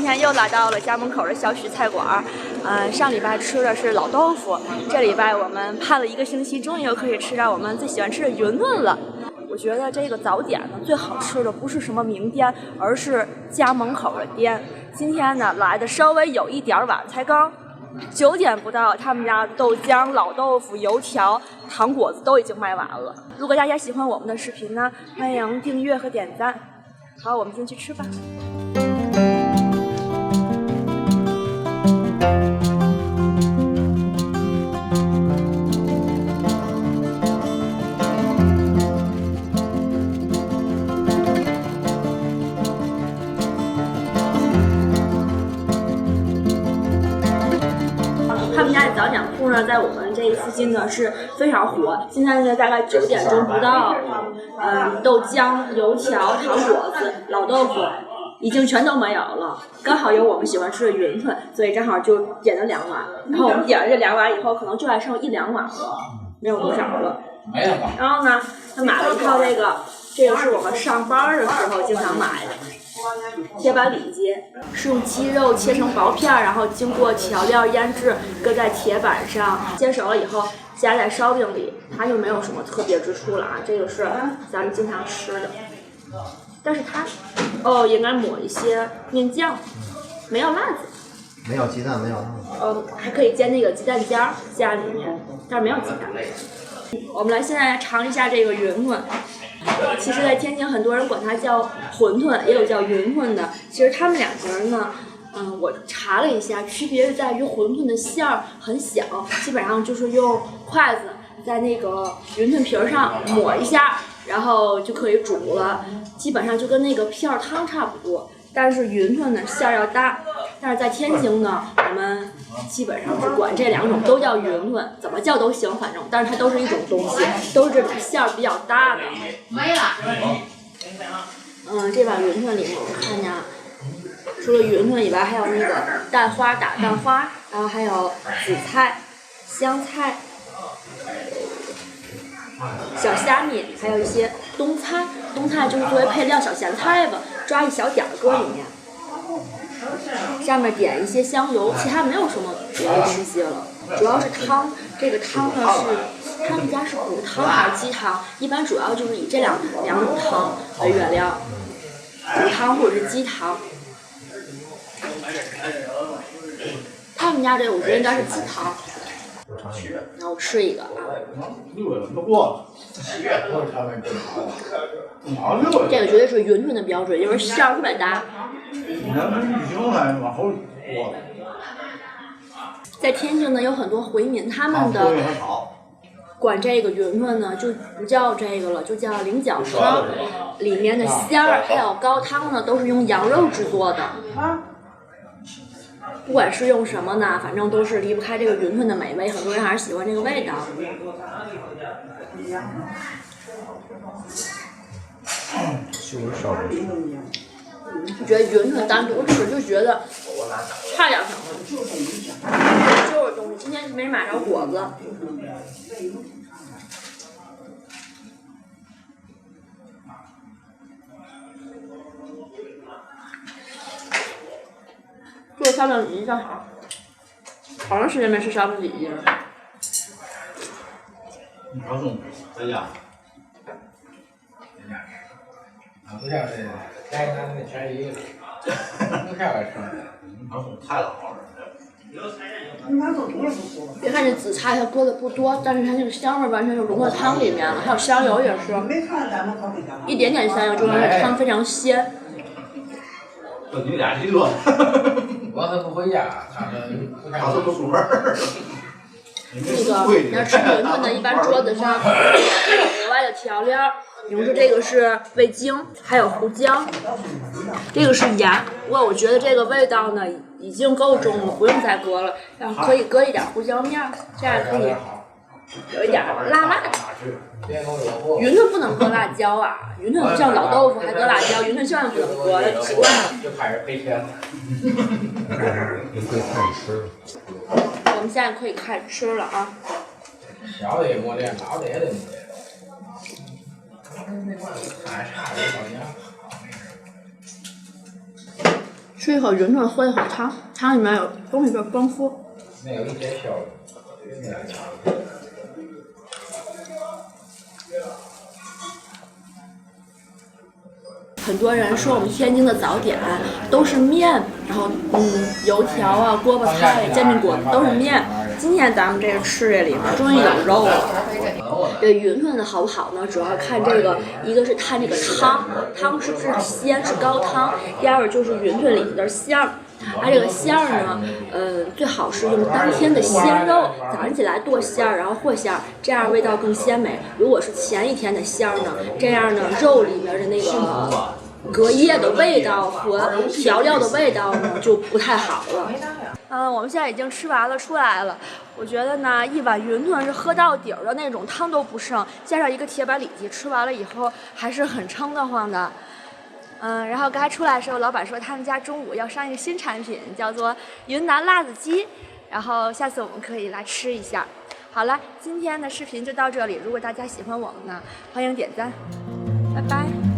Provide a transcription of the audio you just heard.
天又来到了家门口的小许菜馆。上礼拜吃的是老豆腐，这礼拜我们盼了1个星期，终于又可以吃到我们最喜欢吃的云吞了。我觉得这个早点呢，最好吃的不是什么名店，而是家门口的店。今天呢来的稍微有一点晚，才刚9点不到，他们家豆浆、老豆腐、油条、糖果子都已经卖完了。如果大家喜欢我们的视频呢，欢迎订阅和点赞。好，我们进去吃吧。他们家的早点铺呢，在我们这附近呢是非常火。现在呢大概9点钟不到，豆浆、油条、糖果子、老豆腐已经全都没有了，刚好有我们喜欢吃的云吞，所以正好就点了2碗。然后我们点了这2碗以后，可能就还剩1-2碗了，没有多少了。然后呢，他买了一套这个是我们上班的时候经常买的。铁板里脊是用鸡肉切成薄片，然后经过调料腌制，搁在铁板上，煎熟了以后夹在烧饼里，它就没有什么特别之处了啊。这个是咱们经常吃的，但是它应该抹一些面酱，没有辣子，没有鸡蛋，没有辣子。还可以煎那个鸡蛋浆加里面，但是没有鸡蛋。我们现在来尝一下这个云吞。其实在天津很多人管它叫馄饨，也有叫云吞的。其实它们两者呢，我查了一下，区别是在于馄饨的馅儿很小，基本上就是用筷子在那个云吞皮上抹一下，然后就可以煮了，基本上就跟那个片儿汤差不多。但是云吞呢馅儿要大，但是在天津呢，我们基本上是管这2种都叫云吞，怎么叫都行，反正，但是它都是一种东西，都是这种馅儿比较大的。没了。这碗云吞里面我看见，除了云吞以外，还有那个蛋花打蛋花，然后还有紫菜、香菜、小虾米，还有一些冬菜。冬菜就是作为配料小咸菜吧，抓一小点儿搁里面。上面点一些香油，其他没有什么别的东西了，主要是汤。这个汤呢是他们家是骨汤还是鸡汤，一般主要就是以这两种汤为原料，骨汤或者是鸡汤。他们家这个我觉得应该是鸡汤。然后吃一个啊。这个绝对是云吞的标准，因为馅儿特别大。在天津呢，有很多回民，他们的管这个云吞呢就不叫这个了，就叫菱角汤。里面的馅儿还有高汤呢，都是用羊肉制作的。不管是用什么呢，反正都是离不开这个云吞的美味，很多人还是喜欢这个味道。我觉得云吞单独吃就觉得差点什么，就是东西。今天没买着果子。这个烧饼里脊正好，好长时间没吃烧饼里脊了。你老公在家？不像是该拿那便宜，不看了吃。老公太老了。别看这紫菜它搁的不多，但是它那个香味完全就融到汤里面了，还有香油也是，一点点香油就让这汤非常鲜。你俩一个。我都不回家，他都不出门。那个你要吃云吞的，一般桌子上有额外的调料，比如说这个是味精，还有胡椒，这个是盐。不过我觉得这个味道呢已经够重了，不用再搁了，然后可以搁一点胡椒面，这样可以有一点辣辣的。云吞不能搁辣椒啊，云吞像老豆腐还搁辣椒，云吞千万不能搁，奇怪了。就开始赔钱。你可以开始吃。我们现在可以开始吃了啊。小的也磨练，老的也得磨练。太差了，老娘。吃一口云吞，喝一口汤，汤里面有东西比较丰富。那有一点小，有点强。很多人说我们天津的早点都是面，然后油条啊、锅巴菜、煎饼果子都是面。今天咱们这个吃这里面终于有肉了。这云吞的好不好呢？主要看这个，一个是看这个汤是不是鲜，是高汤；第二个就是云吞里面的馅儿。它这个馅儿呢，最好是用当天的鲜肉，早上起来剁馅儿，然后和馅儿，这样味道更鲜美。如果是前一天的馅儿呢，这样呢肉里面的那个隔夜的味道和调料的味道呢就不太好了。我们现在已经吃完了，出来了。我觉得呢，一碗云吞是喝到底儿的那种，汤都不剩，加上一个铁板里脊，吃完了以后还是很撑得慌的。然后刚才出来的时候，老板说他们家中午要上一个新产品，叫做云南辣子鸡，然后下次我们可以来吃一下。好了，今天的视频就到这里，如果大家喜欢我们呢，欢迎点赞，拜拜。